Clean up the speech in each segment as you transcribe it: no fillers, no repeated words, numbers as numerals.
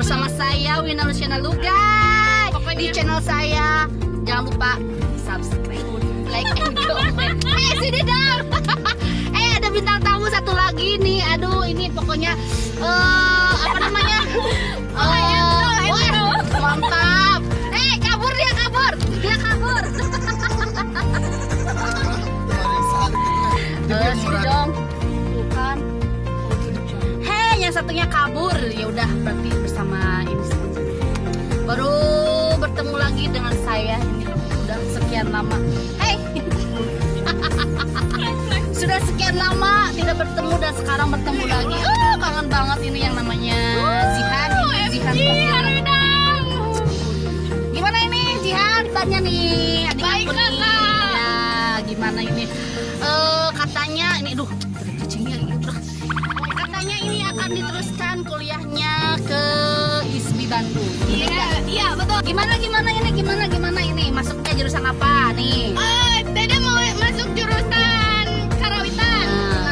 bersama saya Wina Luciana Lugay. Di channel saya jangan lupa subscribe, like, and comment. Sini dong. Ada bintang tamu satu lagi nih. Aduh, ini pokoknya apa namanya? Wah, mantap. Kabur dia kabur. Sini dong. Bukan. Yang satunya kabur. Ya udah, berarti bersama ini saja. Baru bertemu lagi dengan saya ini udah sekian lama. Sudah sekian lama tidak bertemu dan sekarang bertemu lagi. Kangen banget ini yang namanya Zihan. Zihan. Gimana ini Zihan? Tanya nih adik aku nih. Ya, gimana ini? Katanya ini kucingnya gitu. Katanya ini akan diteruskan kuliahnya ke ISBI Bandung. Iya, betul. Gimana ini? Masuknya jurusan apa nih? Dede mau masuk jurusan Karawitan.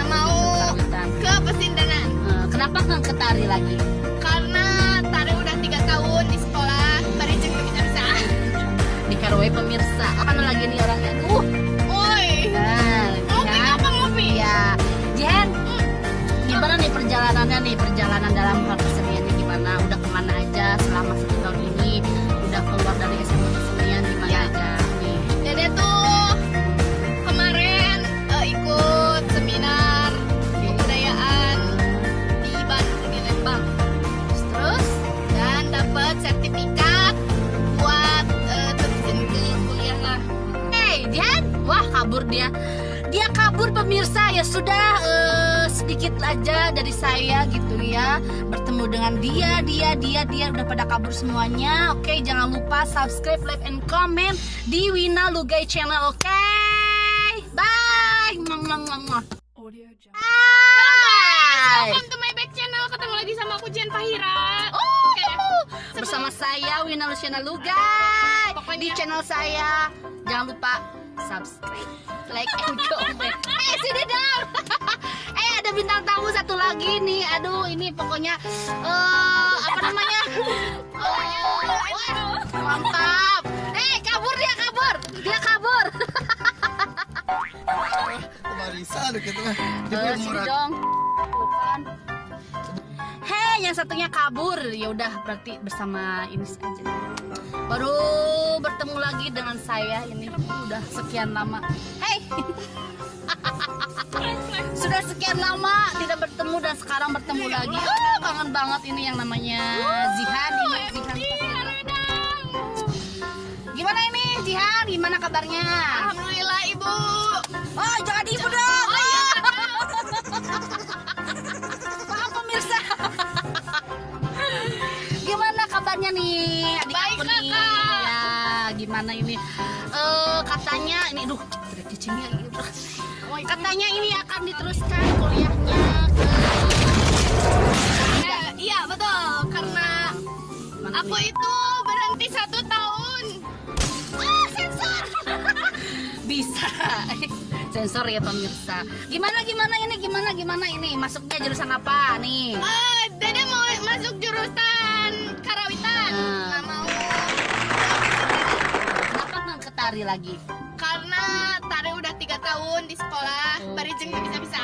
Mau Karawitan. ke Pesindanan. Kenapa nggak ke tari lagi? Karena tari udah 3 tahun di sekolah, tari juga bisa. Di Karawai pemirsa. Mana lagi nih orangnya? Oi. Ngopi. Ya, Jen. Gimana nih perjalanan dalam hal keseniannya gimana? Udah kemana aja selama 1 tahun ini? Udah keluar dari SMA kesenian gimana aja nih? Dede tuh kemarin ikut seminar kebudayaan di Bandung, di Lembang. Terus? Dan dapat sertifikat buat terusin ke kuliah lah. Jen. Wah, kabur dia. Dia kabur pemirsa. Ya sudah, sedikit aja dari saya gitu ya. Bertemu dengan dia udah pada kabur semuanya. Oke, jangan lupa subscribe, like, and comment di Wina Lugay channel. Oke, bye. Bye. Welcome to my back channel. Ketemu lagi sama aku Jen Fahira. Bersama saya Wina Luciana Lugay. Di channel saya jangan lupa subscribe, like, and comment. Sini dong. Ada bintang tamu satu lagi nih. Aduh, ini pokoknya apa namanya? Mantap. Kabur dia kabur. Marisa gitu mah. Sini dong. Bukan. Yang satunya kabur. Ya udah, berarti bersama ini saja. Baru bertemu lagi dengan saya ini udah sekian lama. Sudah sekian lama tidak bertemu dan sekarang bertemu lagi. Kangen banget ini yang namanya Zihan. Gimana ini Zihan? Gimana kabarnya? Alhamdulillah Ibu. Jangan ibu dong. Maaf pemirsa. Gimana kabarnya nih adik Baik, aku nih? Kakak. Ya, gimana ini? Katanya ini ada kucingnya gitu. Katanya ini akan diteruskan kuliahnya ke Iya betul, karena aku itu berhenti 1 tahun. Sensor. Bisa. Sensor ya pemirsa. Gimana ini? Masuknya jurusan apa nih? Dede mau masuk jurusan Karawitan. Mau Kenapa nggak ke tari lagi? karena tari udah 3 tahun di sekolah, barijeng bisa.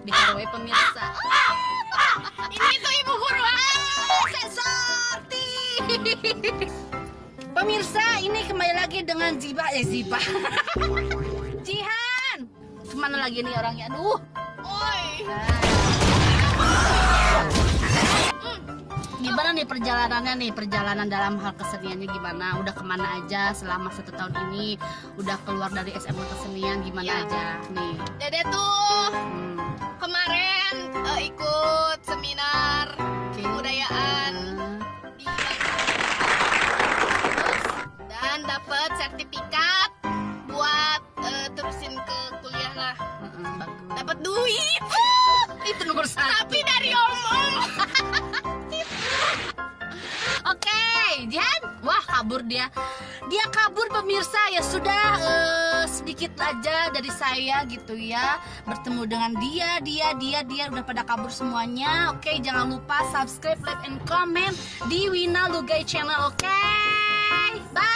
Di Karawai pemirsa. Ini tuh ibu guru. Sensor. Pemirsa, ini kembali lagi dengan Ziba. Jihan. Kemana lagi nih orangnya? Aduh. Oi. Gimana nih perjalanan dalam hal keseniannya gimana? Udah kemana aja selama 1 tahun ini? Udah keluar dari SMA kesenian gimana aja nih? Dede tuh kemarin ikut seminar kebudayaan di Bandung dan dapat sertifikat buat terusin ke kuliah lah. Dapat duit. Itu nomor 1. Tapi dari om. Oke, Jihan, Wah, kabur dia. Dia kabur pemirsa. Ya sudah, sedikit aja dari saya gitu ya. Bertemu dengan dia udah pada kabur semuanya. Oke, jangan lupa subscribe, like, and comment di Wina Lugai channel. Oke, bye.